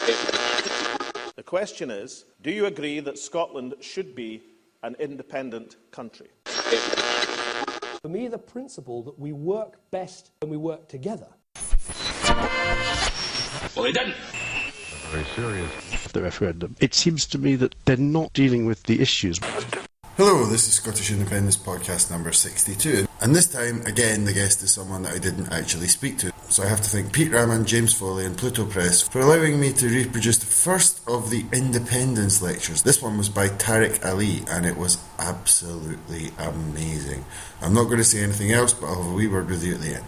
The question is, do you agree that Scotland should be an independent country? For me, the principle that we work best when we work together. Well, they didn't. Very serious. The referendum. It seems to me that they're not dealing with the issues. Hello, this is Scottish Independence podcast number 62, and this time, again, the guest is someone that I didn't actually speak to. So I have to thank Pete Ramand, James Foley and Pluto Press for allowing me to reproduce the first of the Independence lectures. This one was by Tariq Ali, and it was absolutely amazing. I'm not going to say anything else, but I'll have a wee word with you at the end.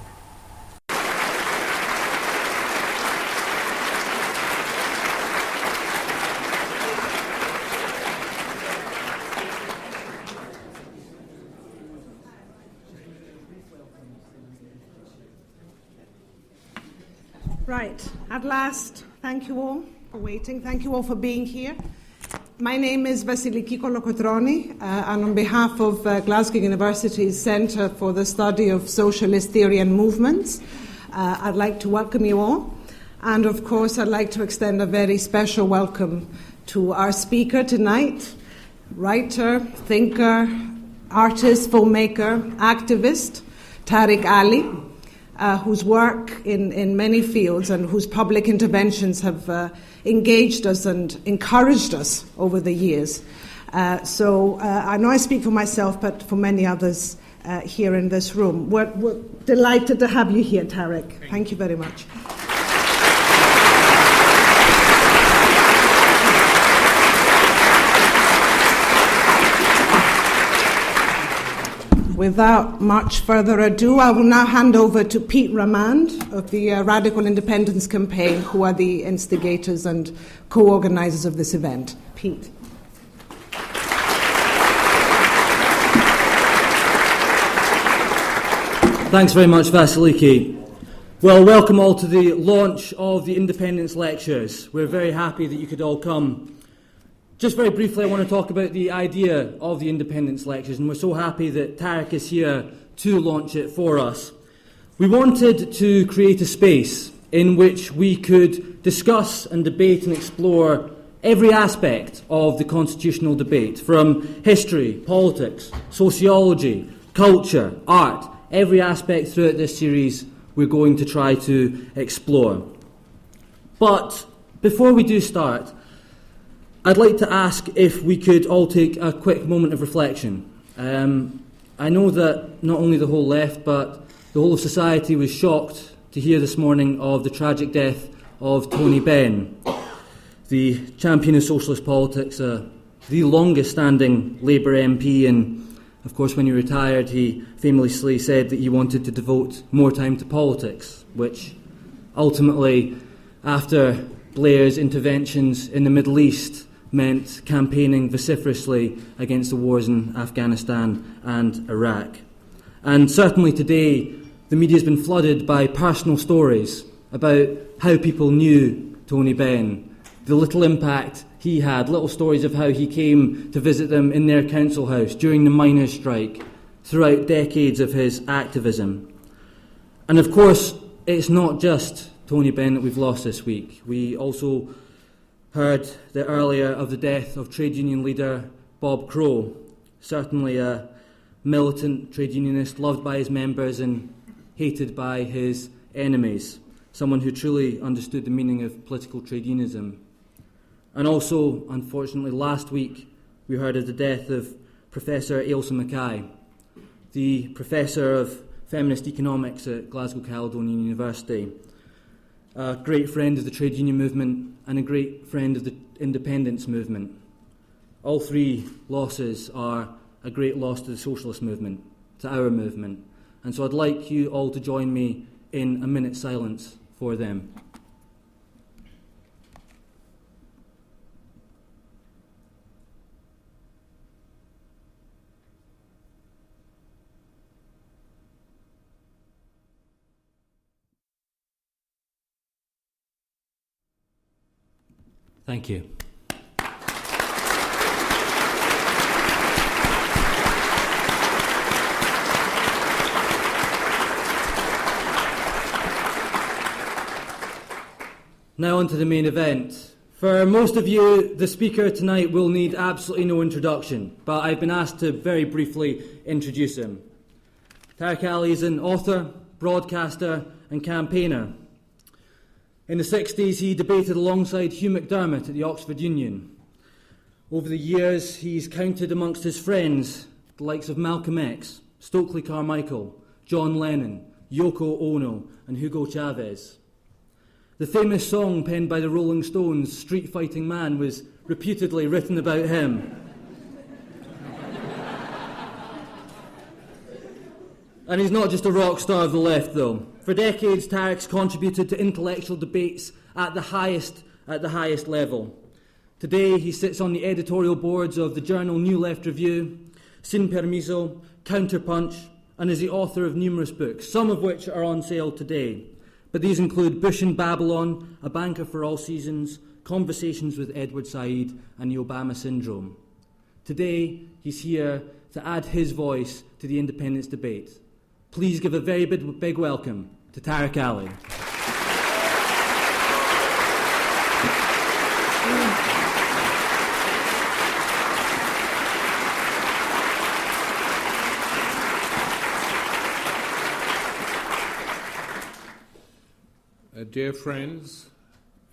Right, at last, thank you all for waiting. Thank you all for being here. My name is Vasiliki Kolokotroni, and on behalf of Glasgow University's Centre for the Study of Socialist Theory and Movements, I'd like to welcome you all. And of course, I'd like to extend a very special welcome to our speaker tonight, writer, thinker, artist, filmmaker, activist, Tariq Ali, whose work in many fields and whose public interventions have engaged us and encouraged us over the years. So I know I speak for myself, but for many others here in this room. We're delighted to have you here, Tariq. Thank you very much. Without much further ado, I will now hand over to Pete Ramand of the Radical Independence Campaign, who are the instigators and co-organisers of this event. Pete. Thanks very much, Vasiliki. Well, welcome all to the launch of the Independence Lectures. We're very happy that you could all come. Just very briefly, I want to talk about the idea of the Independence Lectures, and we're so happy that Tariq is here to launch it for us. We wanted to create a space in which we could discuss and debate and explore every aspect of the constitutional debate, from history, politics, sociology, culture, art. Every aspect throughout this series we're going to try to explore. But before we do start, I'd like to ask if we could all take a quick moment of reflection. I know that not only the whole left, but the whole of society was shocked to hear this morning of the tragic death of Tony Benn, the champion of socialist politics, the longest-standing Labour MP, and of course when he retired he famously said that he wanted to devote more time to politics, which ultimately, after Blair's interventions in the Middle East, meant campaigning vociferously against the wars in Afghanistan and Iraq. And certainly today, the media has been flooded by personal stories about how people knew Tony Benn, the little impact he had, little stories of how he came to visit them in their council house during the miners' strike, throughout decades of his activism. And of course, it's not just Tony Benn that we've lost this week. We also heard earlier of the death of trade union leader Bob Crow, certainly a militant trade unionist loved by his members and hated by his enemies, someone who truly understood the meaning of political trade unionism. And also, unfortunately, last week we heard of the death of Professor Ailsa Mackay, the Professor of Feminist Economics at Glasgow Caledonian University, a great friend of the trade union movement and a great friend of the independence movement. All three losses are a great loss to the socialist movement, to our movement. And so I'd like you all to join me in a minute's silence for them. Thank you. Now on to the main event. For most of you, the speaker tonight will need absolutely no introduction, but I've been asked to very briefly introduce him. Tariq Ali is an author, broadcaster and campaigner. In the 60s, he debated alongside Hugh McDermott at the Oxford Union. Over the years, he's counted amongst his friends the likes of Malcolm X, Stokely Carmichael, John Lennon, Yoko Ono and Hugo Chavez. The famous song penned by the Rolling Stones, Street Fighting Man, was reputedly written about him. And he's not just a rock star of the left, though. For decades, Tariq's contributed to intellectual debates at the highest level. Today, he sits on the editorial boards of the journal New Left Review, Sin Permiso, Counterpunch, and is the author of numerous books, some of which are on sale today. But these include Bush in Babylon, A Banker for All Seasons, Conversations with Edward Said, and the Obama Syndrome. Today, he's here to add his voice to the independence debate. Please give a very big welcome to Tariq Ali. Dear friends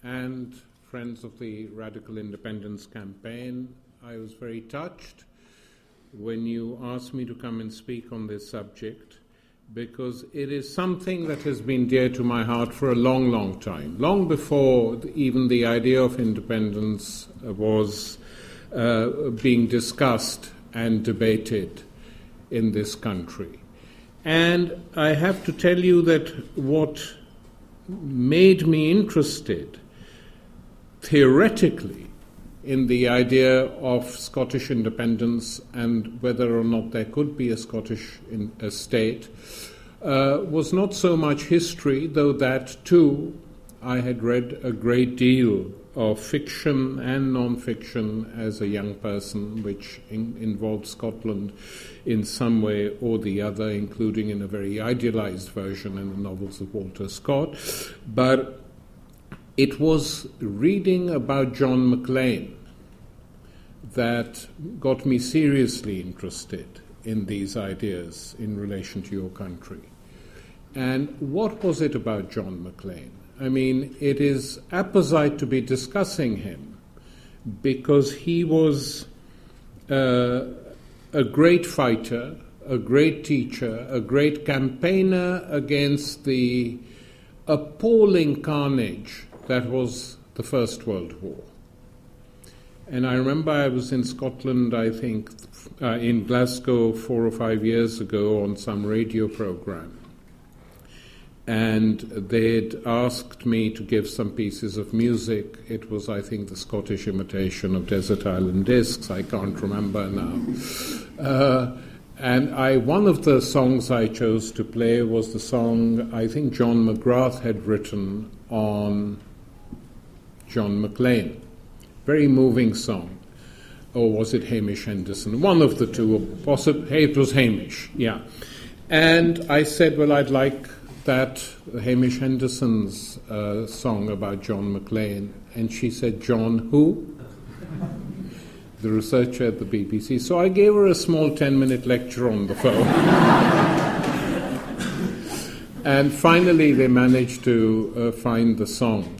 and friends of the Radical Independence Campaign, I was very touched when you asked me to come and speak on this subject, because it is something that has been dear to my heart for a long, long time, long before even the idea of independence was being discussed and debated in this country. And I have to tell you that what made me interested theoretically in the idea of Scottish independence and whether or not there could be a Scottish state was not so much history, though that too I had read a great deal of fiction and non-fiction as a young person, which involved Scotland in some way or the other, including in a very idealized version in the novels of Walter Scott. But it was reading about John Maclean that got me seriously interested in these ideas in relation to your country. And what was it about John Maclean? I mean, it is apposite to be discussing him because he was a great fighter, a great teacher, a great campaigner against the appalling carnage that was the First World War. And I remember I was in Scotland, I think, in Glasgow 4 or 5 years ago on some radio program. And they'd asked me to give some pieces of music. It was, I think, the Scottish imitation of Desert Island Discs. I can't remember now. And one of the songs I chose to play was the song I think John McGrath had written on John Maclean. Very moving song. Or was it Hamish Henderson? One of the two. Possibly, it was Hamish, yeah. And I said, well, I'd like that Hamish Henderson's song about John Maclean. And she said, John who? The researcher at the BBC. So I gave her a small 10-minute lecture on the phone. And finally they managed to find the song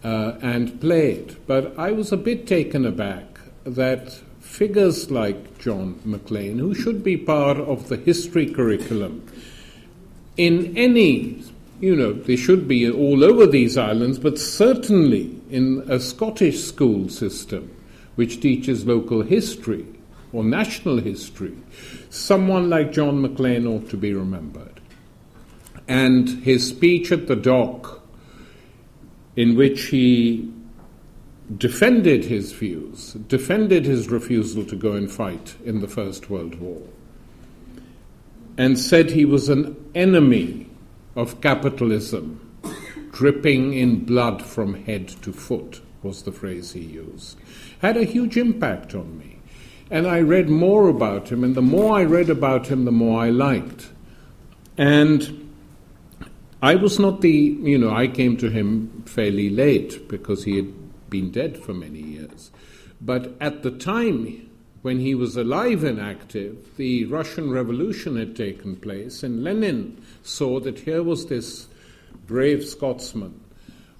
and play it. But I was a bit taken aback that figures like John Maclean, who should be part of the history curriculum, in any, they should be all over these islands, but certainly in a Scottish school system which teaches local history or national history, someone like John Maclean ought to be remembered. And his speech at the dock, in which he defended his views, defended his refusal to go and fight in the First World War, and said he was an enemy of capitalism, dripping in blood from head to foot, was the phrase he used, had a huge impact on me. And I read more about him, and the more I read about him, the more I liked. And I was not I came to him fairly late because he had been dead for many years. But at the time when he was alive and active, the Russian Revolution had taken place, and Lenin saw that here was this brave Scotsman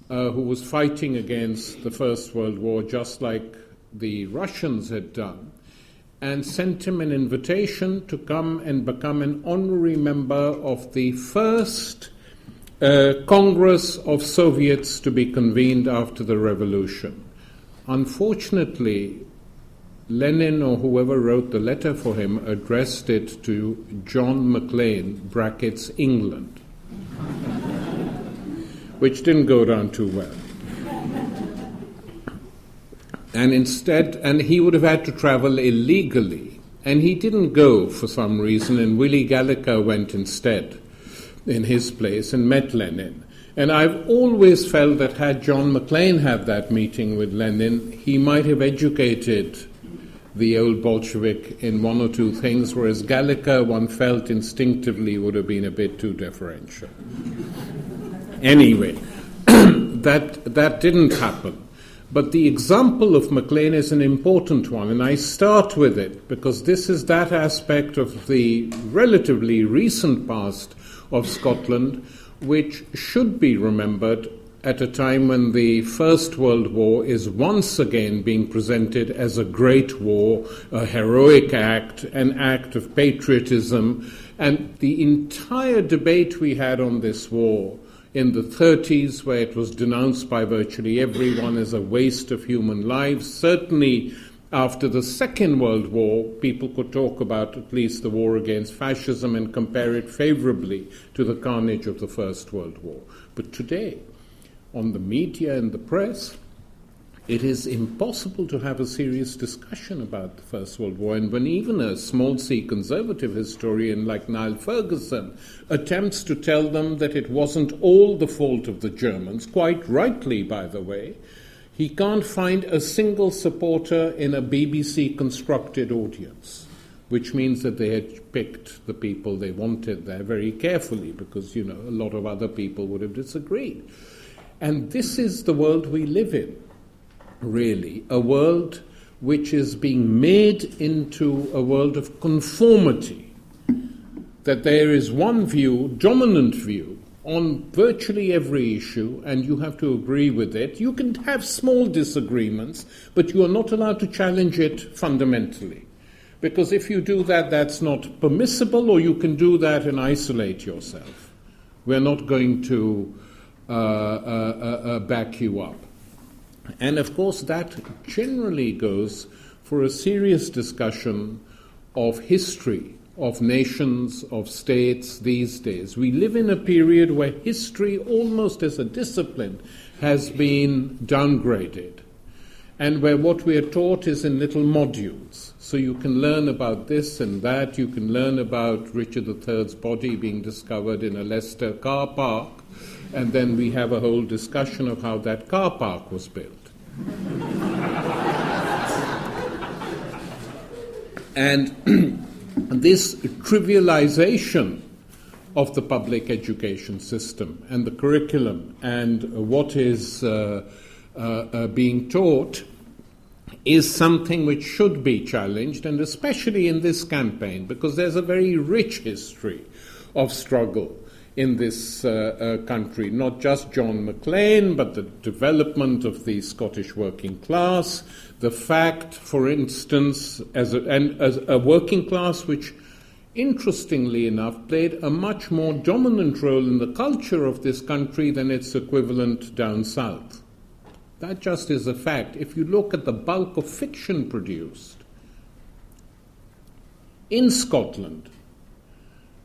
who was fighting against the First World War just like the Russians had done, and sent him an invitation to come and become an honorary member of the first Congress of Soviets to be convened after the revolution. Unfortunately, Lenin or whoever wrote the letter for him addressed it to John Maclean, brackets England, which didn't go down too well. And he would have had to travel illegally. And he didn't go for some reason, and Willie Gallagher went instead in his place and met Lenin. And I've always felt that had John Maclean had that meeting with Lenin, he might have educated the old Bolshevik in one or two things, whereas Gallagher, one felt instinctively, would have been a bit too deferential. Anyway, that didn't happen. But the example of Maclean is an important one, and I start with it because this is that aspect of the relatively recent past of Scotland which should be remembered at a time when the First World War is once again being presented as a great war, a heroic act, an act of patriotism, and the entire debate we had on this war in the 30s, where it was denounced by virtually everyone as a waste of human lives. Certainly after the Second World War, people could talk about at least the war against fascism and compare it favorably to the carnage of the First World War. But today, on the media and the press, it is impossible to have a serious discussion about the First World War. And when even a small C conservative historian like Niall Ferguson attempts to tell them that it wasn't all the fault of the Germans, quite rightly, by the way, he can't find a single supporter in a BBC-constructed audience, which means that they had picked the people they wanted there very carefully because, a lot of other people would have disagreed. And this is the world we live in. Really, a world which is being made into a world of conformity, that there is one view, dominant view, on virtually every issue, and you have to agree with it. You can have small disagreements, but you are not allowed to challenge it fundamentally. Because if you do that, that's not permissible, or you can do that and isolate yourself. We're not going to back you up. And of course that generally goes for a serious discussion of history, of nations, of states these days. We live in a period where history, almost as a discipline, has been downgraded, and where what we are taught is in little modules. So you can learn about this and that, you can learn about Richard III's body being discovered in a Leicester car park, and then we have a whole discussion of how that car park was built. And this trivialization of the public education system and the curriculum and what is being taught is something which should be challenged, and especially in this campaign, because there's a very rich history of struggle in this country, not just John Maclean, but the development of the Scottish working class, the fact, for instance, as a working class which, interestingly enough, played a much more dominant role in the culture of this country than its equivalent down south. That just is a fact. If you look at the bulk of fiction produced in Scotland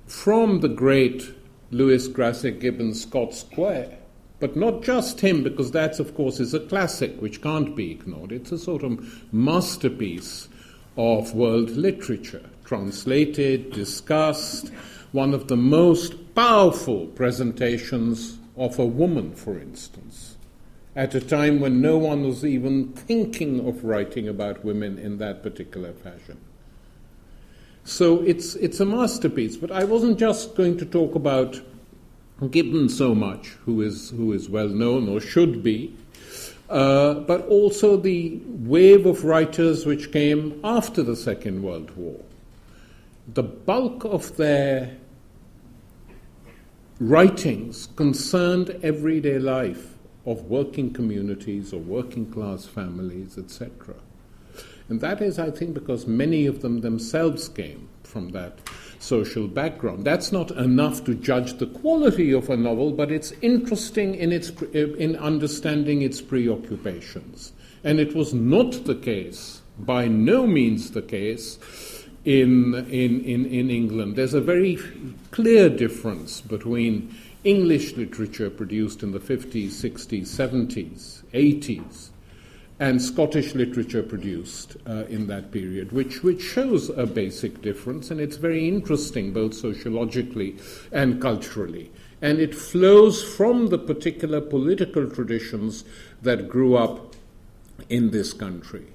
from the great Lewis Grassic Gibbon's Scott Square, but not just him, because that, of course, is a classic which can't be ignored. It's a sort of masterpiece of world literature, translated, discussed, one of the most powerful presentations of a woman, for instance, at a time when no one was even thinking of writing about women in that particular fashion. So it's a masterpiece, but I wasn't just going to talk about Gibbon so much, who is well known or should be, but also the wave of writers which came after the Second World War. The bulk of their writings concerned everyday life of working communities or working class families, etc. And that is, I think, because many of them themselves came from that social background. That's not enough to judge the quality of a novel, but it's interesting in understanding its preoccupations. And it was not the case, by no means the case, in England. There's a very clear difference between English literature produced in the 50s, 60s, 70s, 80s, and Scottish literature produced in that period, which shows a basic difference, and it's very interesting both sociologically and culturally. And it flows from the particular political traditions that grew up in this country.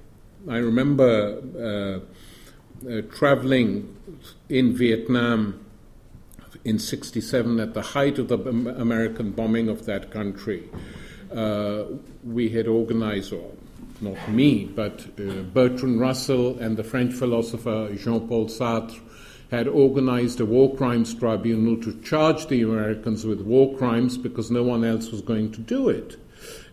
I remember traveling in Vietnam in 1967 at the height of the American bombing of that country. We had organized, or not me, but Bertrand Russell and the French philosopher Jean-Paul Sartre had organized a war crimes tribunal to charge the Americans with war crimes because no one else was going to do it.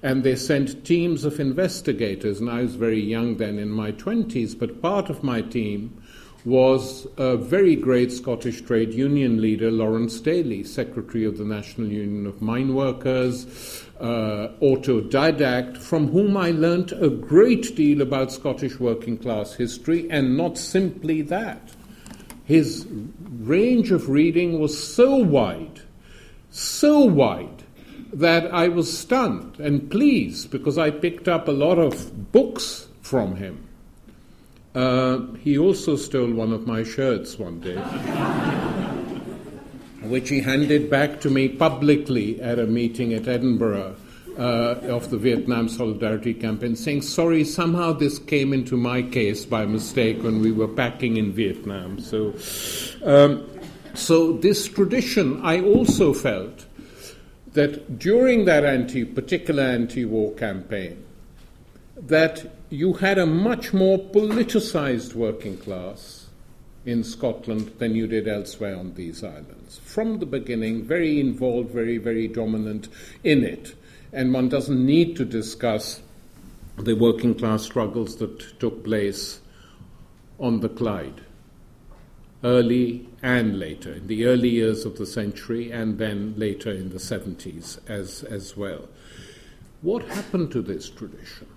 And they sent teams of investigators, and I was very young then, in my 20s, but part of my team was a very great Scottish trade union leader, Lawrence Daly, Secretary of the National Union of Mine Workers, autodidact, from whom I learnt a great deal about Scottish working class history, and not simply that. His range of reading was so wide, that I was stunned and pleased because I picked up a lot of books from him. He also stole one of my shirts one day, which he handed back to me publicly at a meeting at Edinburgh of the Vietnam Solidarity Campaign, saying, sorry, somehow this came into my case by mistake when we were packing in Vietnam. So this tradition, I also felt that during that particular anti-war campaign, that you had a much more politicized working class in Scotland than you did elsewhere on these islands. From the beginning, very involved, very, very dominant in it. And one doesn't need to discuss the working class struggles that took place on the Clyde, early and later, in the early years of the century and then later in the 70s as well. What happened to this tradition?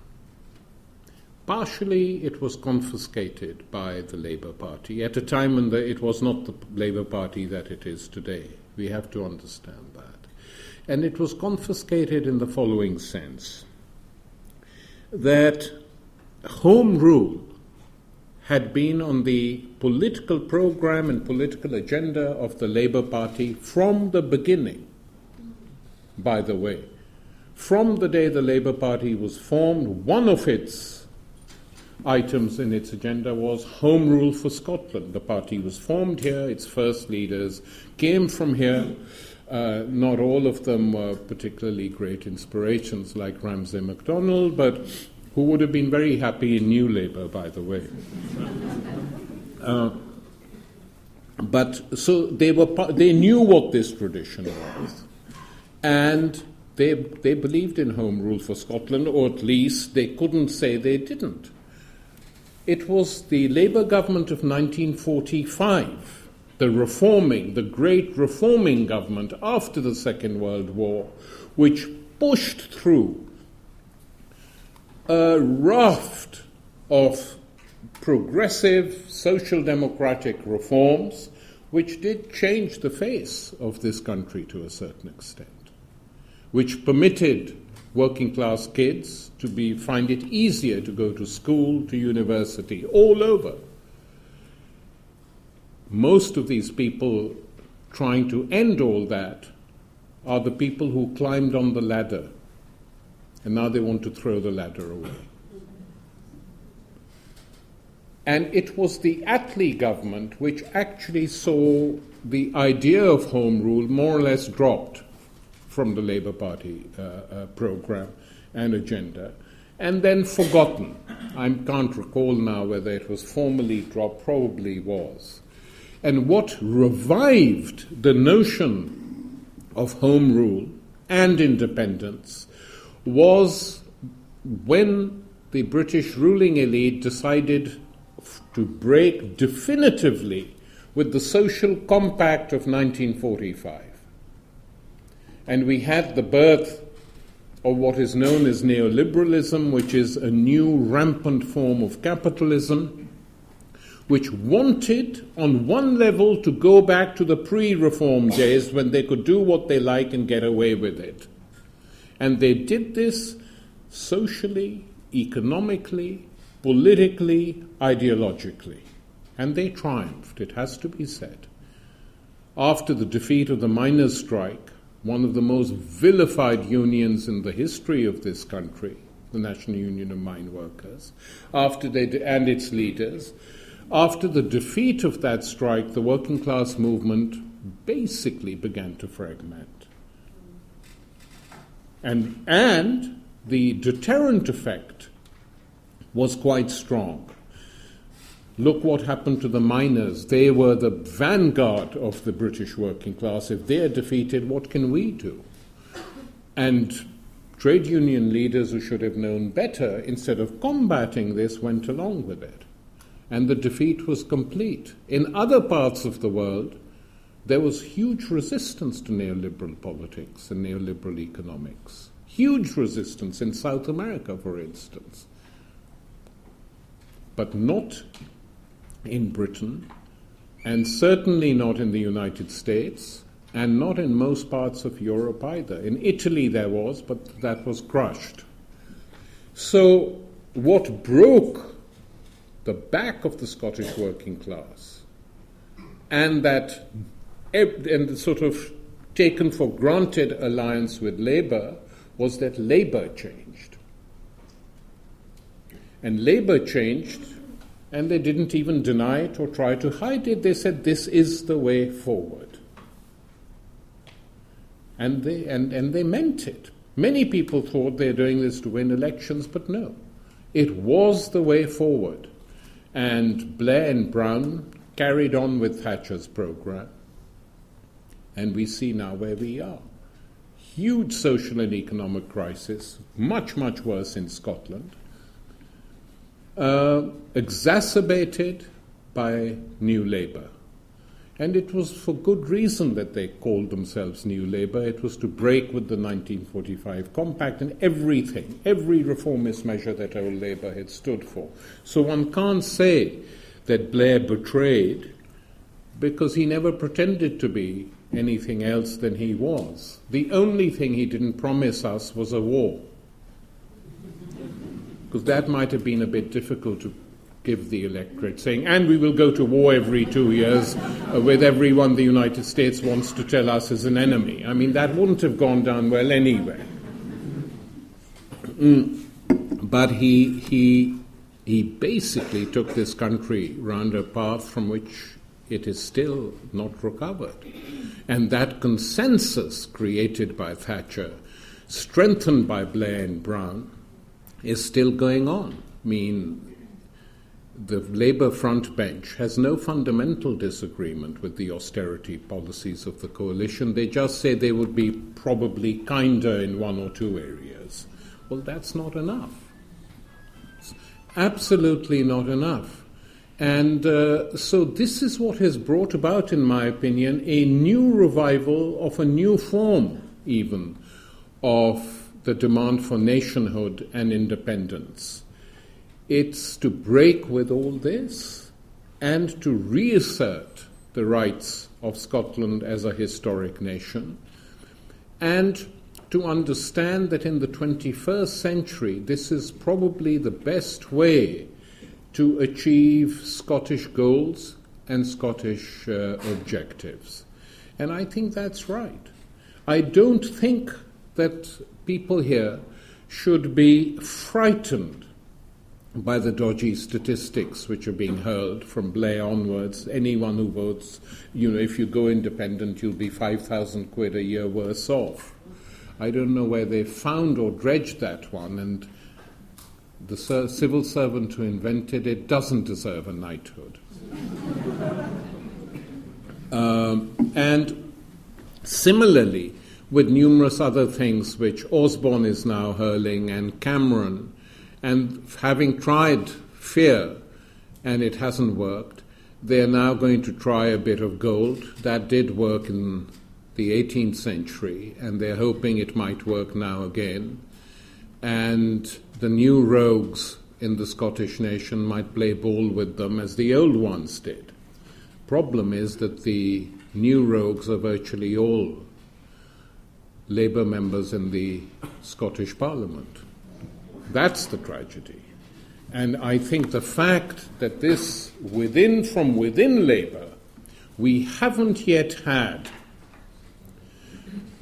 Partially, it was confiscated by the Labour Party at a time when it was not the Labour Party that it is today. We have to understand that. And it was confiscated in the following sense, that Home Rule had been on the political program and political agenda of the Labour Party from the beginning, by the way. From the day the Labour Party was formed, one of its items in its agenda was Home Rule for Scotland. The party was formed here, its first leaders came from here. Not all of them were particularly great inspirations like Ramsay MacDonald, but who would have been very happy in New Labour, by the way. But so they knew what this tradition was, and they believed in Home Rule for Scotland, or at least they couldn't say they didn't. It was the Labour government of 1945, the great reforming government after the Second World War, which pushed through a raft of progressive social democratic reforms which did change the face of this country to a certain extent, which permitted working class kids to find it easier to go to school, to university, all over. Most of these people trying to end all that are the people who climbed on the ladder, and now they want to throw the ladder away. And it was the Attlee government which actually saw the idea of Home Rule more or less dropped from the Labour Party programme and agenda, and then forgotten. I can't recall now whether it was formally dropped, probably was. And what revived the notion of Home Rule and independence was when the British ruling elite decided to break definitively with the social compact of 1945. And we had the birth of what is known as neoliberalism, which is a new rampant form of capitalism, which wanted, on one level, to go back to the pre-reform days when they could do what they like and get away with it. And they did this socially, economically, politically, ideologically. And they triumphed, it has to be said. After the defeat of the miners' strike, one of the most vilified unions in the history of this country, the National Union of Mine Workers, and its leaders, after the defeat of that strike, the working class movement basically began to fragment. And the deterrent effect was quite strong. Look what happened to the miners. They were the vanguard of the British working class. If they're defeated, what can we do? And trade union leaders who should have known better, instead of combating this, went along with it. And the defeat was complete. In other parts of the world, there was huge resistance to neoliberal politics and neoliberal economics. Huge resistance in South America, for instance. But not in Britain, and certainly not in the United States, and not in most parts of Europe either. In Italy there was, but that was crushed. So what broke the back of the Scottish working class, and the sort of taken for granted alliance with Labour, was that Labour changed. And Labour changed, and they didn't even deny it or try to hide it. They said, this is the way forward. And they meant it. Many people thought they're doing this to win elections, but no. It was the way forward. And Blair and Brown carried on with Thatcher's programme. And we see now where we are. Huge social and economic crisis, much, much worse in Scotland. Exacerbated by New Labour. And it was for good reason that they called themselves New Labour. It was to break with the 1945 Compact and everything, every reformist measure that old Labour had stood for. So one can't say that Blair betrayed, because he never pretended to be anything else than he was. The only thing he didn't promise us was a war, because that might have been a bit difficult to give the electorate, saying, and we will go to war every 2 years with everyone the United States wants to tell us is an enemy. I mean, that wouldn't have gone down well anyway. But he basically took this country round a path from which it is still not recovered. And that consensus created by Thatcher, strengthened by Blair and Brown, is still going on. I mean, the Labour front bench has no fundamental disagreement with the austerity policies of the coalition. They just say they would be probably kinder in one or two areas. Well, that's not enough. It's absolutely not enough. And so this is what has brought about, in my opinion, a new revival of a new form, even, of the demand for nationhood and independence. It's to break with all this and to reassert the rights of Scotland as a historic nation, and to understand that in the 21st century this is probably the best way to achieve Scottish goals and Scottish objectives. And I think that's right. I don't think that people here should be frightened by the dodgy statistics which are being hurled from Blair onwards. Anyone who votes, if you go independent, you'll be 5,000 quid a year worse off. I don't know where they found or dredged that one, and the civil servant who invented it doesn't deserve a knighthood. And similarly, with numerous other things which Osborne is now hurling, and Cameron, and having tried fear and it hasn't worked, they're now going to try a bit of gold. That did work in the 18th century, and they're hoping it might work now again. And the new rogues in the Scottish nation might play ball with them as the old ones did. Problem is that the new rogues are virtually all Labour members in the Scottish Parliament. That's the tragedy. And I think the fact that this, from within Labour, we haven't yet had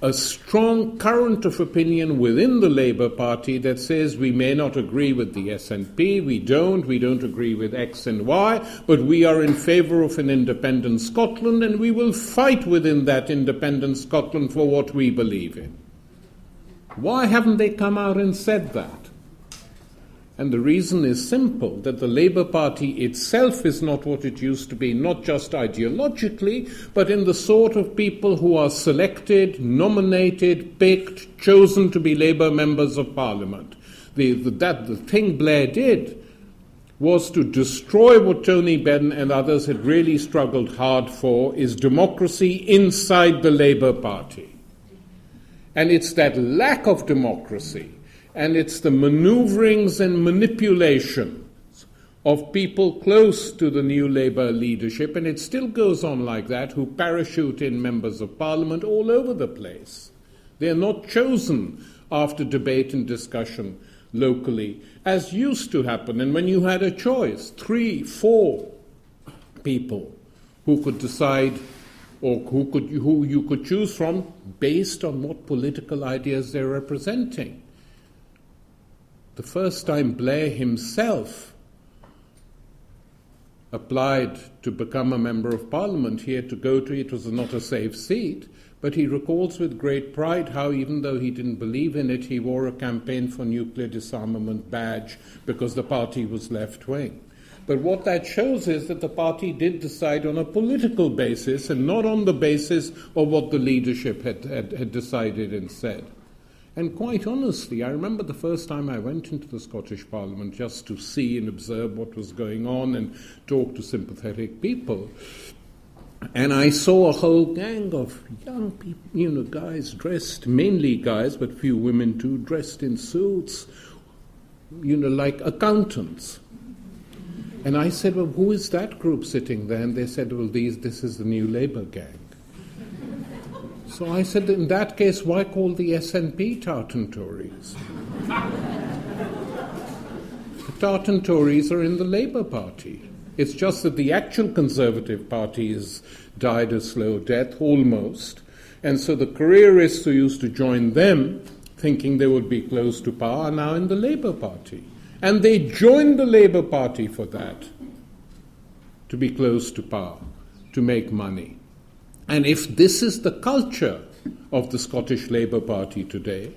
a strong current of opinion within the Labour Party that says we may not agree with the SNP, we don't agree with X and Y, but we are in favour of an independent Scotland, and we will fight within that independent Scotland for what we believe in. Why haven't they come out and said that? And the reason is simple, that the Labour Party itself is not what it used to be, not just ideologically, but in the sort of people who are selected, nominated, picked, chosen to be Labour members of Parliament. The thing Blair did was to destroy what Tony Benn and others had really struggled hard for, is democracy inside the Labour Party. And it's that lack of democracy, and it's the manoeuvrings and manipulations of people close to the new Labour leadership, and it still goes on like that, who parachute in members of Parliament all over the place. They are not chosen after debate and discussion locally, as used to happen. And when you had a choice, 3, 4 people who could decide, or who you could choose from based on what political ideas they're representing. The first time Blair himself applied to become a member of Parliament, he had to go to, it was not a safe seat, but he recalls with great pride how, even though he didn't believe in it, he wore a campaign for nuclear disarmament badge because the party was left-wing. But what that shows is that the party did decide on a political basis and not on the basis of what the leadership had decided and said. And quite honestly, I remember the first time I went into the Scottish Parliament just to see and observe what was going on and talk to sympathetic people. And I saw a whole gang of young people, guys dressed, mainly guys, but few women too, dressed in suits, like accountants. And I said, well, who is that group sitting there? And they said, well, this is the new Labour gang. So I said, in that case, why call the SNP Tartan Tories? The Tartan Tories are in the Labour Party. It's just that the actual Conservative Party has died a slow death, almost. And so the careerists who used to join them, thinking they would be close to power, are now in the Labour Party. And they joined the Labour Party for that, to be close to power, to make money. And if this is the culture of the Scottish Labour Party today,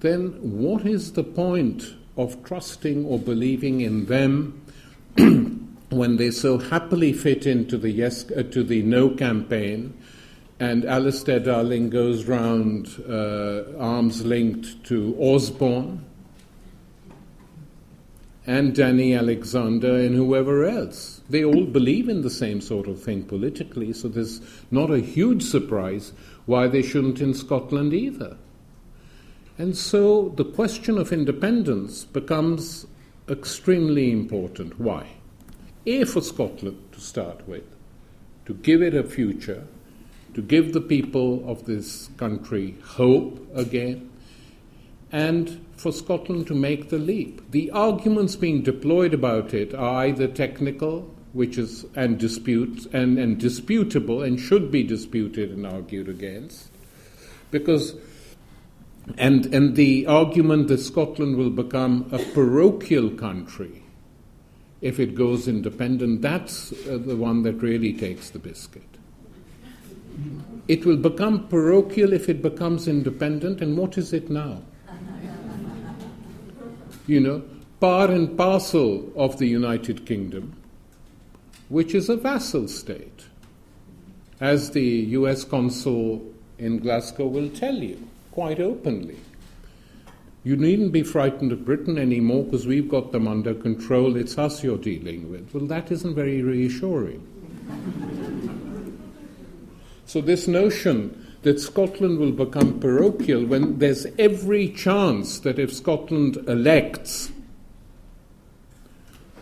then what is the point of trusting or believing in them when they so happily fit into to the no campaign, and Alistair Darling goes round arms linked to Osborne and Danny Alexander and whoever else? They all believe in the same sort of thing politically, so there's not a huge surprise why they shouldn't in Scotland either. And so the question of independence becomes extremely important. Why? A, for Scotland to start with, to give it a future, to give the people of this country hope again, and for Scotland to make the leap. The arguments being deployed about it are either technical, and disputable and should be disputed and argued against, because And the argument that Scotland will become a parochial country if it goes independent, that's the one that really takes the biscuit. It will become parochial if it becomes independent, and what is it now? Part and parcel of the United Kingdom, which is a vassal state, as the US consul in Glasgow will tell you quite openly. You needn't be frightened of Britain anymore because we've got them under control. It's us you're dealing with. Well, that isn't very reassuring. So this notion that Scotland will become parochial when there's every chance that if Scotland elects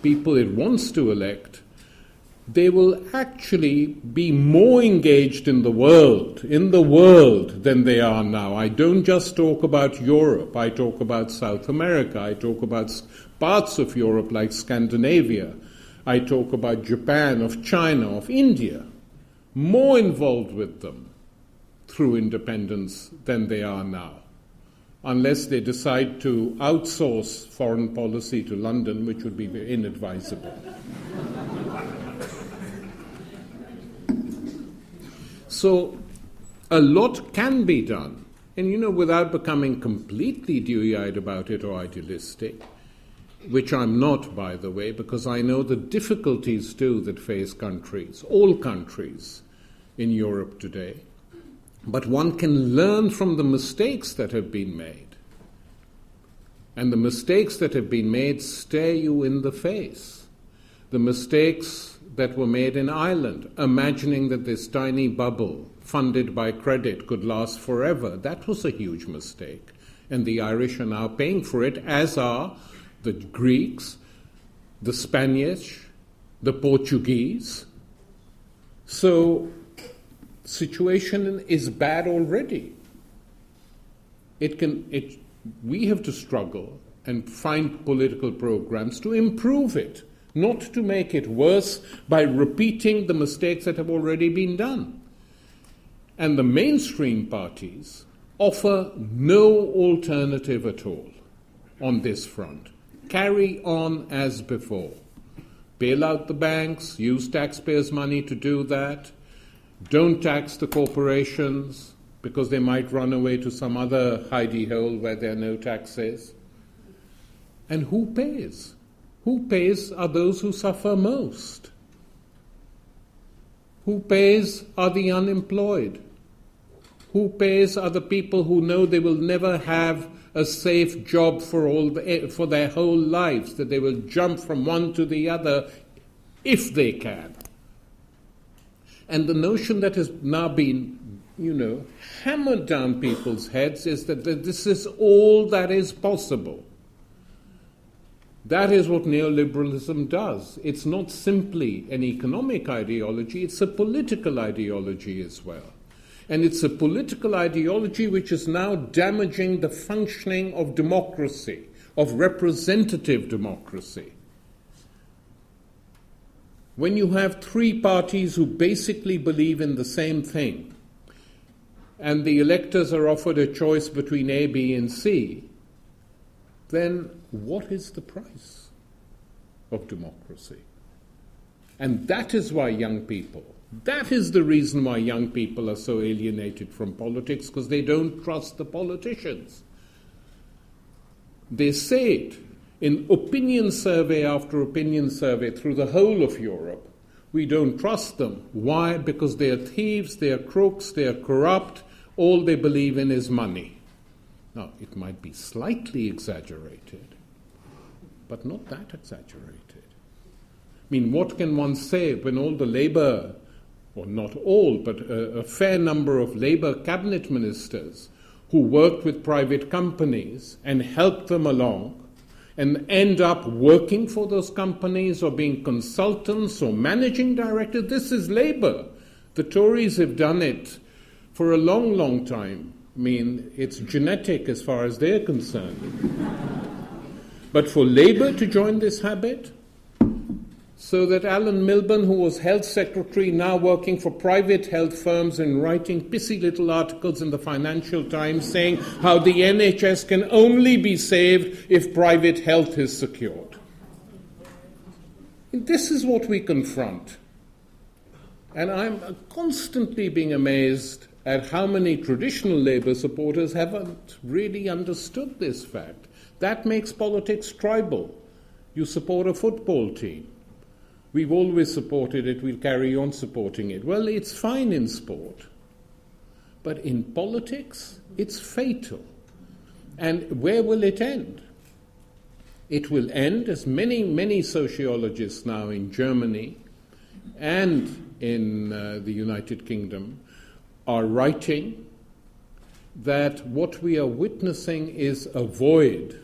people it wants to elect, they will actually be more engaged in the world than they are now. I don't just talk about Europe. I talk about South America. I talk about parts of Europe like Scandinavia. I talk about Japan, of China, of India. More involved with them through independence than they are now, unless they decide to outsource foreign policy to London, which would be inadvisable. So a lot can be done, and without becoming completely dewy-eyed about it or idealistic, which I'm not, by the way, because I know the difficulties too that face countries, all countries in Europe today. But one can learn from the mistakes that have been made. And the mistakes that have been made stare you in the face. The mistakes that were made in Ireland, imagining that this tiny bubble funded by credit could last forever, that was a huge mistake. And the Irish are now paying for it, as are the Greeks, the Spanish, the Portuguese. So situation is bad already. We have to struggle and find political programs to improve it, not to make it worse by repeating the mistakes that have already been done. And the mainstream parties offer no alternative at all on this front. Carry on as before. Bail out the banks, use taxpayers' money to do that. Don't tax the corporations because they might run away to some other hidey hole where there are no taxes. And who pays? Who pays are those who suffer most. Who pays are the unemployed. Who pays are the people who know they will never have a safe job for their whole lives, that they will jump from one to the other if they can. And the notion that has now been, hammered down people's heads is that this is all that is possible. That is what neoliberalism does. It's not simply an economic ideology, it's a political ideology as well. And it's a political ideology which is now damaging the functioning of democracy, of representative democracy. When you have three parties who basically believe in the same thing, and the electors are offered a choice between A, B, and C, then what is the price of democracy? And that is why that is the reason why young people are so alienated from politics, because they don't trust the politicians. They say it in opinion survey after opinion survey through the whole of Europe. We don't trust them. Why? Because they are thieves, they are crooks, they are corrupt. All they believe in is money. Now, it might be slightly exaggerated, but not that exaggerated. I mean, what can one say when all the Labour, or not all, but a fair number of Labour cabinet ministers who worked with private companies and helped them along and end up working for those companies or being consultants or managing directors? This is Labour. The Tories have done it for a long, long time. I mean, it's genetic as far as they're concerned. But for Labour to join this habit, So that Alan Milburn, who was health secretary, now working for private health firms and writing pissy little articles in the Financial Times saying how the NHS can only be saved if private health is secured. And this is what we confront. And I'm constantly being amazed at how many traditional Labour supporters haven't really understood this fact. That makes politics tribal. You support a football team. We've always supported it, we'll carry on supporting it. Well, it's fine in sport. But in politics, it's fatal. And where will it end? It will end, as many sociologists now in Germany and in the United Kingdom are writing, that what we are witnessing is a void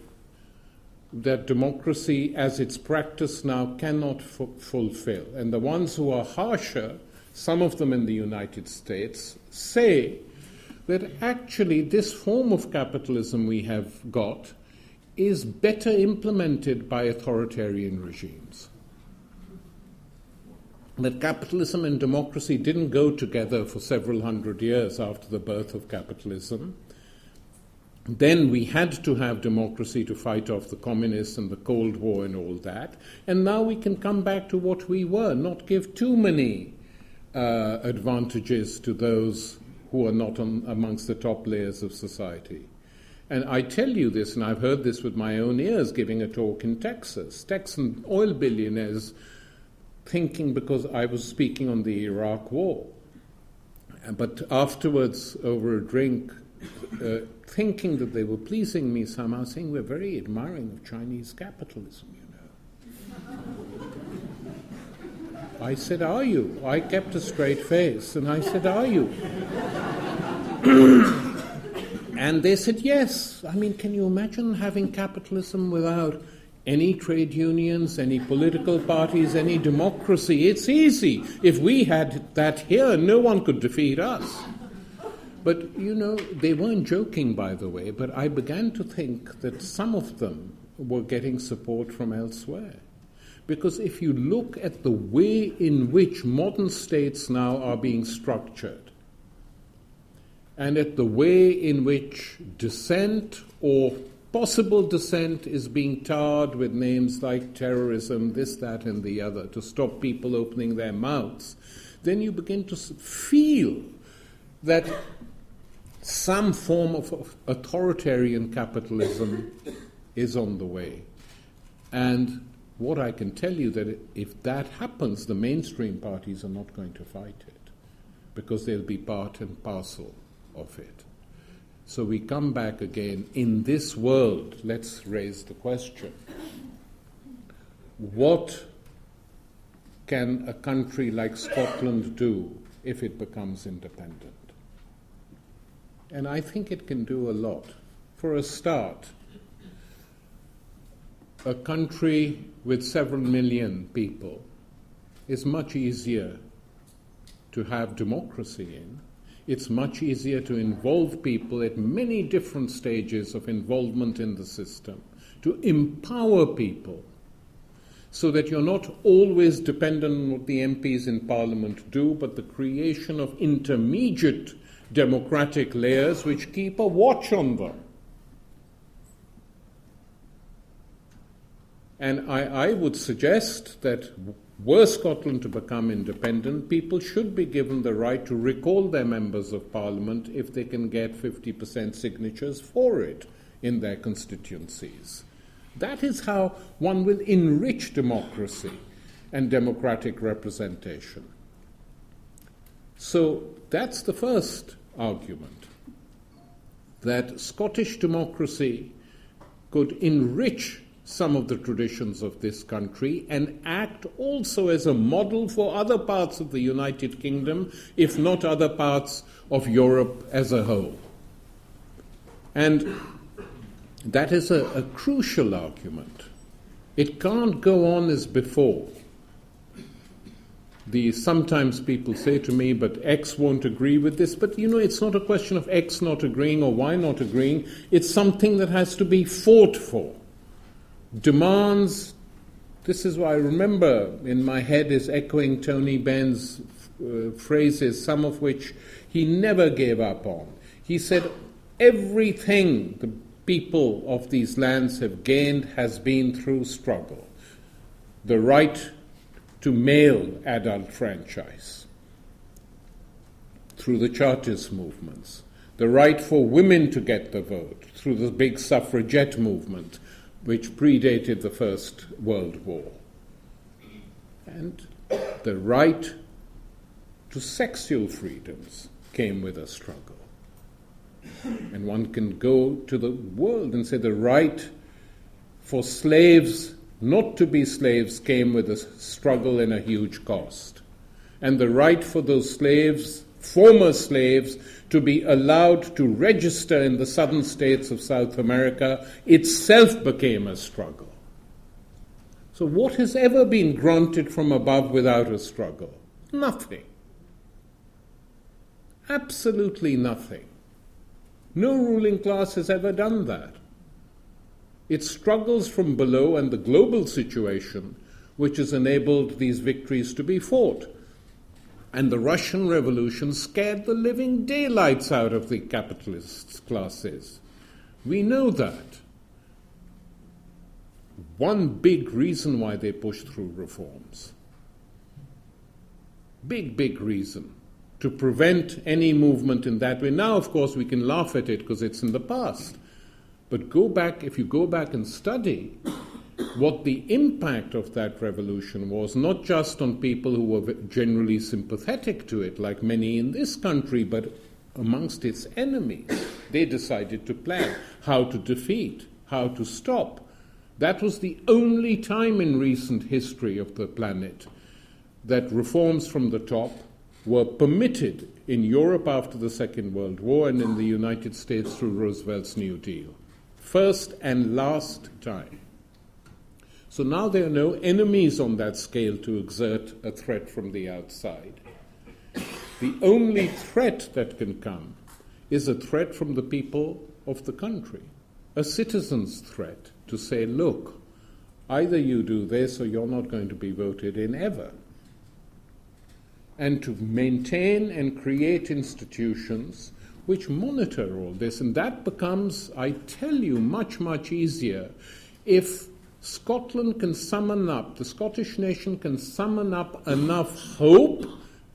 that democracy as it's practiced now cannot fulfill. And the ones who are harsher, some of them in the United States, say that actually this form of capitalism we have got is better implemented by authoritarian regimes. That capitalism and democracy didn't go together for several hundred years after the birth of capitalism. Then we had to have democracy to fight off the communists and the Cold War and all that. And now we can come back to what we were, not give too many advantages to those who are not amongst the top layers of society. And I tell you this, and I've heard this with my own ears giving a talk in Texas. Texan oil billionaires thinking, because I was speaking on the Iraq War, but afterwards over a drink, thinking that they were pleasing me somehow, saying we're very admiring of Chinese capitalism, you know. I said, are you? I kept a straight face, and I said, are you? And they said, yes. I mean, can you imagine having capitalism without any trade unions, any political parties, any democracy? It's easy. If we had that here, no one could defeat us. But, you know, they weren't joking, by the way, but I began to think that some of them were getting support from elsewhere. Because if you look at the way in which modern states now are being structured, and at the way in which dissent or possible dissent is being tarred with names like terrorism, this, that, and the other, to stop people opening their mouths, then you begin to feel that some form of authoritarian capitalism is on the way. And what I can tell you that if that happens, the mainstream parties are not going to fight it, because they'll be part and parcel of it. So we come back again, in this world, let's raise the question, what can a country like Scotland do if it becomes independent? And I think it can do a lot. For a start, a country with several million people is much easier to have democracy in. It's much easier to involve people at many different stages of involvement in the system, to empower people so that you're not always dependent on what the MPs in Parliament do, but the creation of intermediate democratic layers which keep a watch on them. And I would suggest that were Scotland to become independent, people should be given the right to recall their members of Parliament if they can get 50% signatures for it in their constituencies. That is how one will enrich democracy and democratic representation. So that's the first argument, that Scottish democracy could enrich some of the traditions of this country and act also as a model for other parts of the United Kingdom, if not other parts of Europe as a whole. And that is a crucial argument. It can't go on as before. Sometimes people say to me, but X won't agree with this. But, you know, it's not a question of X not agreeing or Y not agreeing. It's something that has to be fought for. Demands This is why I remember in my head is echoing Tony Benn's phrases, some of which he never gave up on. He said, everything the people of these lands have gained has been through struggle. The right to male adult franchise, through the Chartist movements. The right for women to get the vote, through the big suffragette movement, which predated the First World War. And the right to sexual freedoms came with a struggle. And one can go to the world and say the right for slaves not to be slaves came with a struggle and a huge cost. And the right for those slaves, former slaves, to be allowed to register in the southern states of South America itself became a struggle. So what has ever been granted from above without a struggle? Nothing. Absolutely nothing. No ruling class has ever done that. It struggles from below and the global situation which has enabled these victories to be fought. And the Russian Revolution scared the living daylights out of the capitalist classes. We know that. One big reason why they pushed through reforms. Big reason. To prevent any movement in that way. Now, of course, we can laugh at it because it's in the past. But if you go back and study what the impact of that revolution was, not just on people who were generally sympathetic to it, like many in this country, but amongst its enemies. They decided to plan how to defeat, how to stop. That was the only time in recent history of the planet that reforms from the top were permitted in Europe after the Second World War and in the United States through Roosevelt's New Deal. First and last time. So now there are no enemies on that scale to exert a threat from the outside. The only threat that can come is a threat from the people of the country, a citizen's threat to say, look, either you do this or you're not going to be voted in ever. And to maintain and create institutions which monitor all this. And that becomes, I tell you, much easier if Scotland can summon up, the Scottish nation can summon up enough hope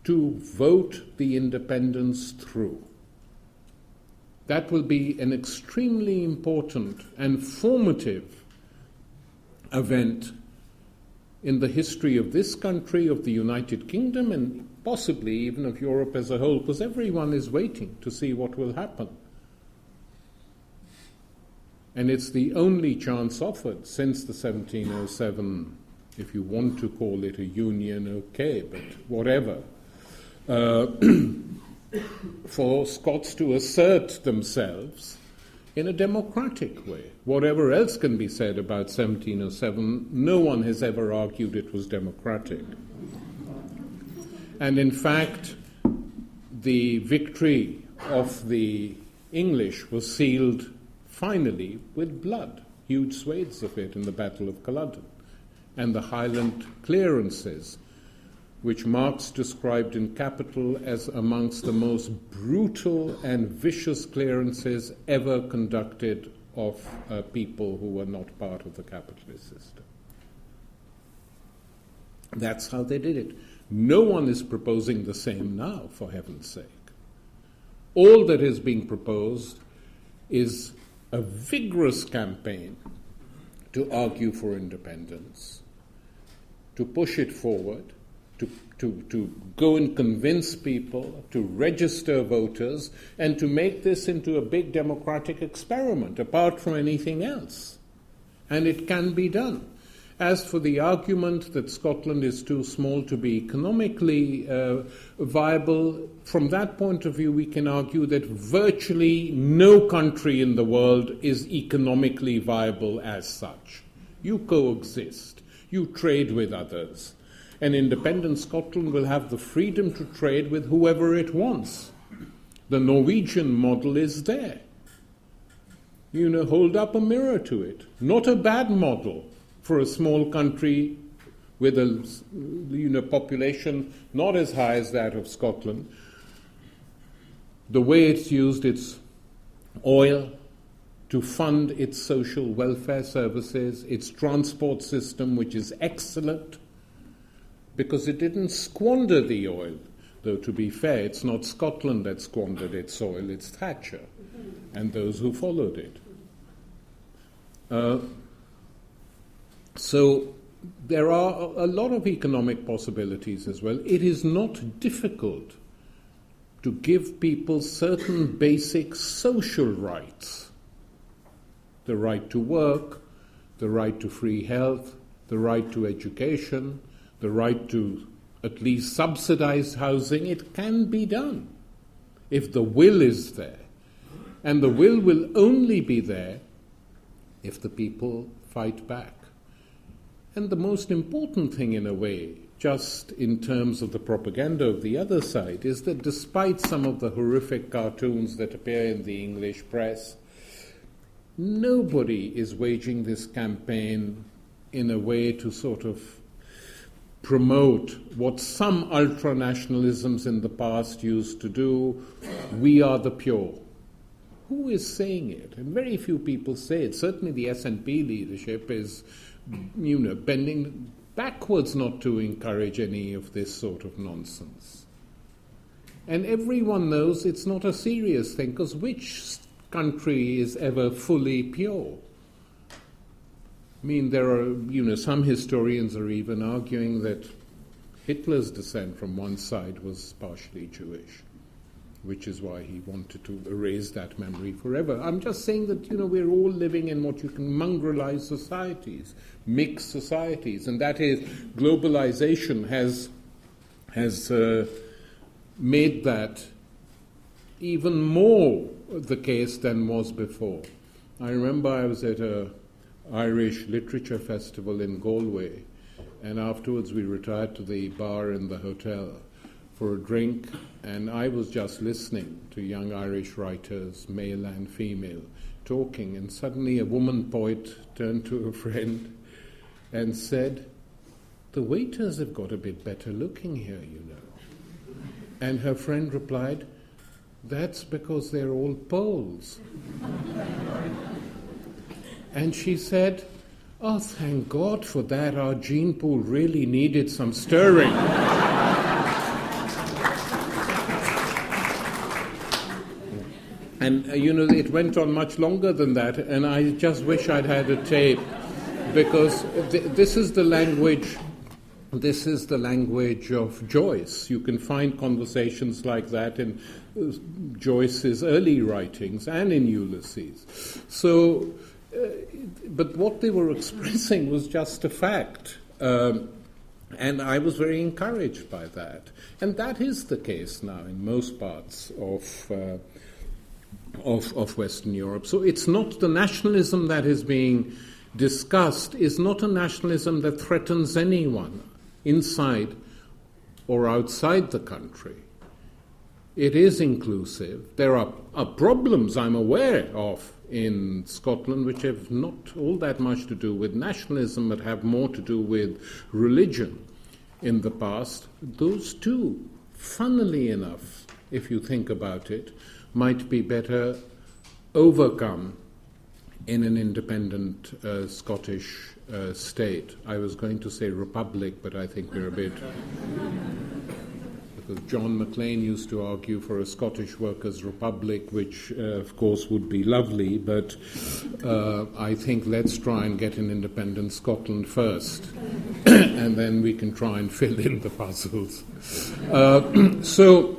to vote the independence through. That will be an extremely important and formative event in the history of this country, of the United Kingdom, and possibly even of Europe as a whole, because everyone is waiting to see what will happen. And it's the only chance offered since the 1707, if you want to call it a union, okay, but whatever, for Scots to assert themselves in a democratic way. Whatever else can be said about 1707, no one has ever argued it was democratic. And in fact, the victory of the English was sealed finally with blood, huge swathes of it in the Battle of Culloden, and the Highland clearances, which Marx described in Capital as amongst the most brutal and vicious clearances ever conducted of people who were not part of the capitalist system. That's how they did it. No one is proposing the same now, for heaven's sake. All that is being proposed is a vigorous campaign to argue for independence, to push it forward, to go and convince people, to register voters, and to make this into a big democratic experiment, apart from anything else. And it can be done. As for the argument that Scotland is too small to be economically viable, from that point of view, we can argue that virtually no country in the world is economically viable as such. You coexist. You trade with others. And independent Scotland will have the freedom to trade with whoever it wants. The Norwegian model is there. Hold up a mirror to it. Not a bad model for a small country with a population not as high as that of Scotland, the way it's used its oil to fund its social welfare services, its transport system, which is excellent, because it didn't squander the oil. Though, to be fair, it's not Scotland that squandered its oil, it's Thatcher and those who followed it. So there are a lot of economic possibilities as well. It is not difficult to give people certain basic social rights. The right to work, the right to free health, the right to education, the right to at least subsidized housing. It can be done if the will is there. And the will only be there if the people fight back. And the most important thing, in a way, just in terms of the propaganda of the other side, is that despite some of the horrific cartoons that appear in the English press, nobody is waging this campaign in a way to sort of promote what some ultranationalisms in the past used to do. We are the pure. Who is saying it? And very few people say it. Certainly the SNP leadership is, bending backwards not to encourage any of this sort of nonsense. And everyone knows it's not a serious thing, because which country is ever fully pure? I mean, there are, some historians are even arguing that Hitler's descent from one side was partially Jewish, which is why he wanted to erase that memory forever. I'm just saying that, we're all living in what you can mongrelize societies, mixed societies, and that is globalization has made that even more the case than was before. I remember I was at a Irish literature festival in Galway, and afterwards we retired to the bar in the hotel for a drink, and I was just listening to young Irish writers, male and female, talking, and suddenly a woman poet turned to a friend and said, "The waiters have got a bit better looking here, And her friend replied, "That's because they're all Poles." And she said, "Oh, thank God for that. Our gene pool really needed some stirring." And, it went on much longer than that, and I just wish I'd had a tape, because this is the language of Joyce. You can find conversations like that in Joyce's early writings and in Ulysses. So, but what they were expressing was just a fact. And I was very encouraged by that. And that is the case now in most parts of Western Europe. So it's not the nationalism that is being discussed, is not a nationalism that threatens anyone inside or outside the country. It is inclusive. There are problems I'm aware of in Scotland which have not all that much to do with nationalism, but have more to do with religion in the past. Those two, funnily enough, if you think about it, might be better overcome in an independent Scottish state. I was going to say republic, but I think we're a bit... because John Maclean used to argue for a Scottish workers' republic, which, of course, would be lovely, but I think let's try and get an independent Scotland first, and then we can try and fill in the puzzles. So,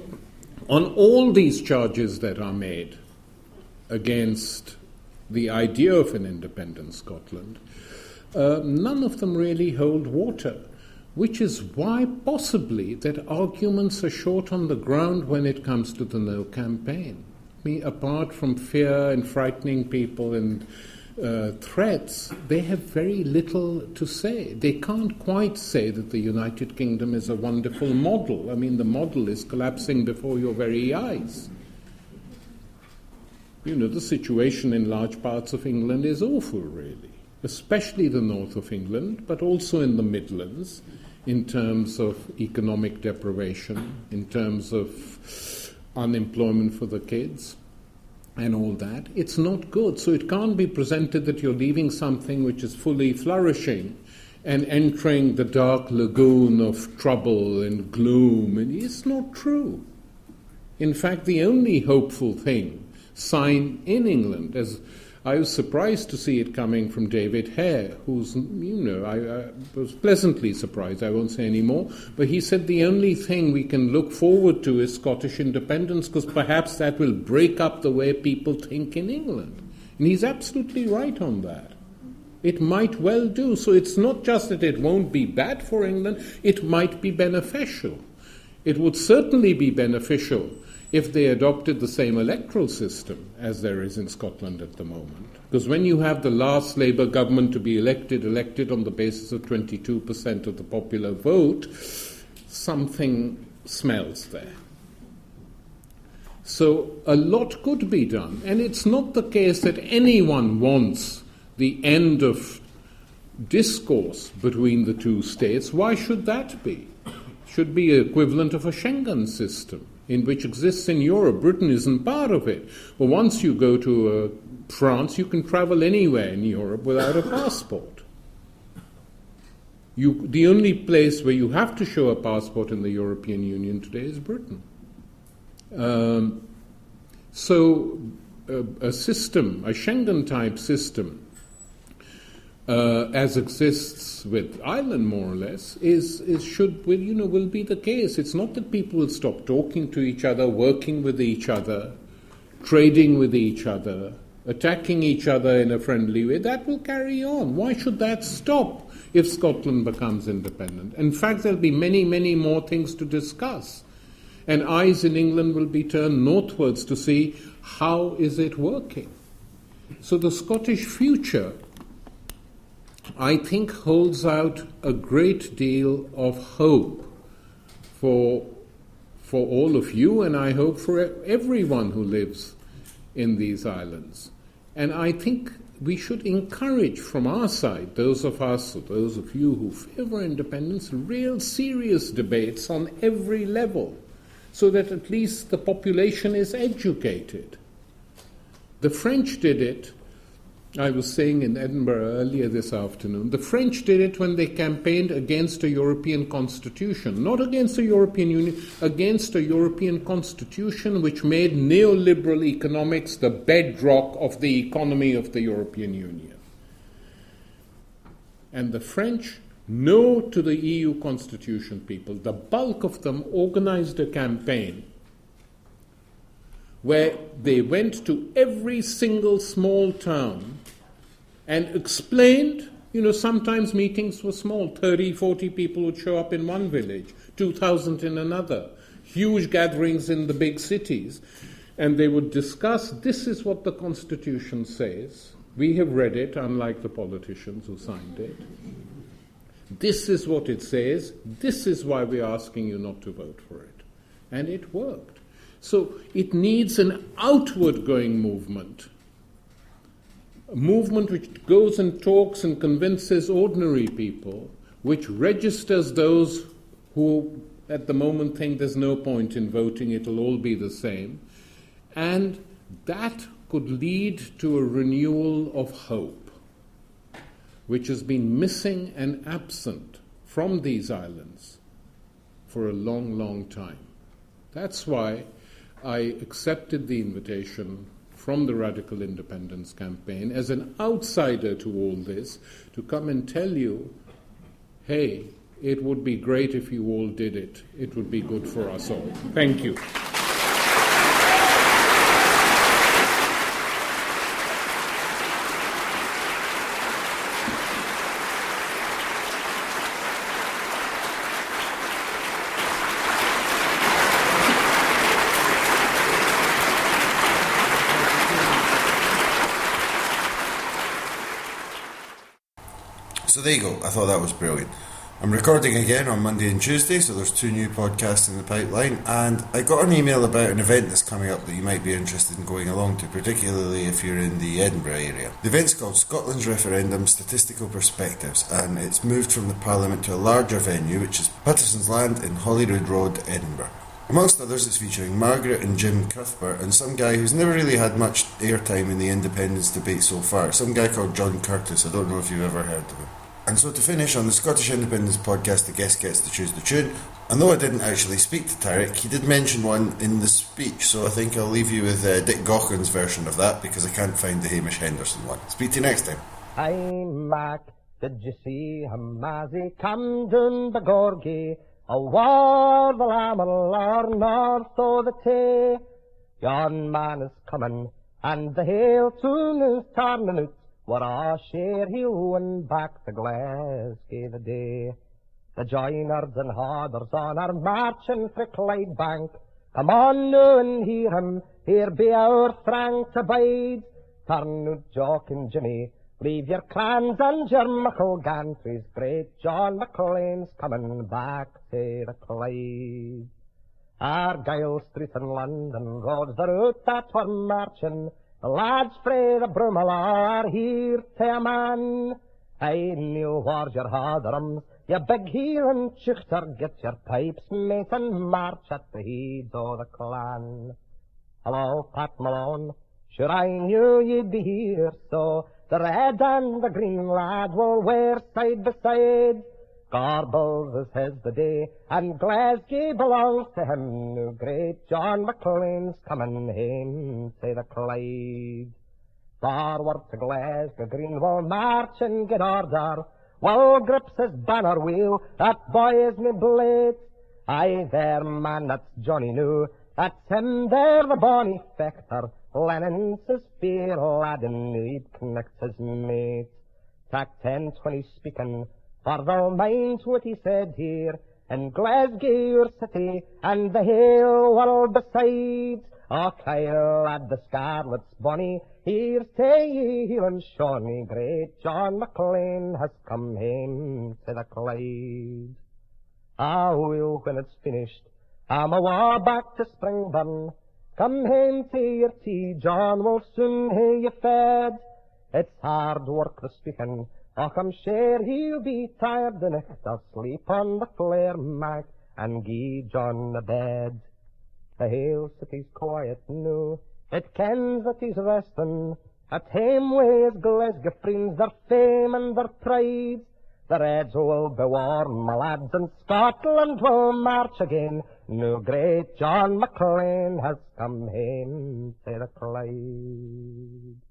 on all these charges that are made against the idea of an independent Scotland, none of them really hold water, which is why possibly that arguments are short on the ground when it comes to the No campaign. I mean, apart from fear and frightening people and threats, they have very little to say. They can't quite say that the United Kingdom is a wonderful model. I mean, the model is collapsing before your very eyes. The situation in large parts of England is awful, really. especially the north of England, but also in the Midlands, in terms of economic deprivation, in terms of unemployment for the kids, and all that. It's not good. So it can't be presented that you're leaving something which is fully flourishing and entering the dark lagoon of trouble and gloom. And it's not true. In fact, the only hopeful sign in England, as I was surprised to see it coming from David Hare, who's, I was pleasantly surprised, I won't say any more, but he said the only thing we can look forward to is Scottish independence, because perhaps that will break up the way people think in England. And he's absolutely right on that. It might well do. So it's not just that it won't be bad for England, it might be beneficial. It would certainly be beneficial if they adopted the same electoral system as there is in Scotland at the moment. Because when you have the last Labour government to be elected on the basis of 22% of the popular vote, something smells there. So a lot could be done. And it's not the case that anyone wants the end of discourse between the two states. Why should that be? It should be equivalent of a Schengen system, in which exists in Europe. Britain isn't part of it. But once you go to France, you can travel anywhere in Europe without a passport. The only place where you have to show a passport in the European Union today is Britain. So a system, a Schengen-type system, as exists with Ireland, more or less, will be the case. It's not that people will stop talking to each other, working with each other, trading with each other, attacking each other in a friendly way. That will carry on. Why should that stop if Scotland becomes independent? In fact, there'll be many, many more things to discuss. And eyes in England will be turned northwards to see how is it working. So the Scottish future, I think, holds out a great deal of hope for all of you, and I hope for everyone who lives in these islands. And I think we should encourage from our side, those of us, or those of you who favour independence, real serious debates on every level, so that at least the population is educated. The French did it. I was saying in Edinburgh earlier this afternoon, the French did it when they campaigned against a European constitution, not against the European Union, against a European constitution which made neoliberal economics the bedrock of the economy of the European Union. And the French, no to the EU constitution people, the bulk of them organized a campaign where they went to every single small town and explained, sometimes meetings were small, 30, 40 people would show up in one village, 2,000 in another, huge gatherings in the big cities, and they would discuss, this is what the Constitution says, we have read it, unlike the politicians who signed it, this is what it says, this is why we're asking you not to vote for it. And it worked. So it needs an outward-going movement, a movement which goes and talks and convinces ordinary people, which registers those who at the moment think there's no point in voting, it'll all be the same, and that could lead to a renewal of hope, which has been missing and absent from these islands for a long, long time. That's why I accepted the invitation from the Radical Independence Campaign as an outsider to all this to come and tell you, hey, it would be great if you all did it. It would be good for us all. Thank you. So there you go. I thought that was brilliant. I'm recording again on Monday and Tuesday, so there's 2 new podcasts in the pipeline, and I got an email about an event that's coming up that you might be interested in going along to, particularly if you're in the Edinburgh area. The event's called Scotland's Referendum Statistical Perspectives, and it's moved from the Parliament to a larger venue, which is Patterson's Land in Holyrood Road, Edinburgh. Amongst others, it's featuring Margaret and Jim Cuthbert and some guy who's never really had much airtime in the independence debate so far, some guy called John Curtis. I don't know if you've ever heard of him. And so to finish, on the Scottish Independence podcast, the guest gets to choose the tune. And though I didn't actually speak to Tariq, he did mention one in the speech, so I think I'll leave you with Dick Gaughan's version of that, because I can't find the Hamish Henderson one. Speak to you next time. I'm Mac, did you see him as he come down the gorgie? A war the lamb or north o' the tay. Yon man is coming, and the hail tune is turning out. What a share he'll win back to Glasgow the day. The joiners and harders on our marching for Clydebank. Come on now and hear him, here be our thrang to bide. Turn out Jock and Jimmy, leave your clans and your muckle gantries. Great John McLean's coming back to the Clyde. Argyle Street in London roads the route that we're marching. The lads frae the Brummel are here to a man. Aye, new wars your harderums, you big heel and chichter, get your pipes, mate, and march at the head o' the clan. Hello, Pat Malone, sure I knew you'd be here, so the red and the green lad will wear side by side. Garbles is his the day, and Glasgow belongs to him. New great John McLean's coming hame to the Clyde. Forward to Glasgow Green will march and get order. Well grips his banner wheel, that boy is me blade. Aye there, man, that's Johnny New, that's him there, the bonny fechter. Lennon's his fair lad, and he'd connect his mate. Tack 10-20 speaking, for they'll mind what he said here, in Glasgow your city, and the hill world besides. Oh, Kyle, lad, the Scarlet's bonny, here's to ye, and Shawnee, great John McLean has come home to the Clyde. Ah, well, when it's finished, I'm awa back to Springburn. Come home to your tea, John, will soon hear you fed. It's hard work the speaking, och I'm sure he'll be tired the next. I'll sleep on the flare, Mac, and gie John a bed. The whole city's quiet now, it kens that he's resting. At home with his Glasgow friends, their fame and their pride. The Reds will be warm, my lads, and Scotland will march again. New great John McLean has come home to the Clyde.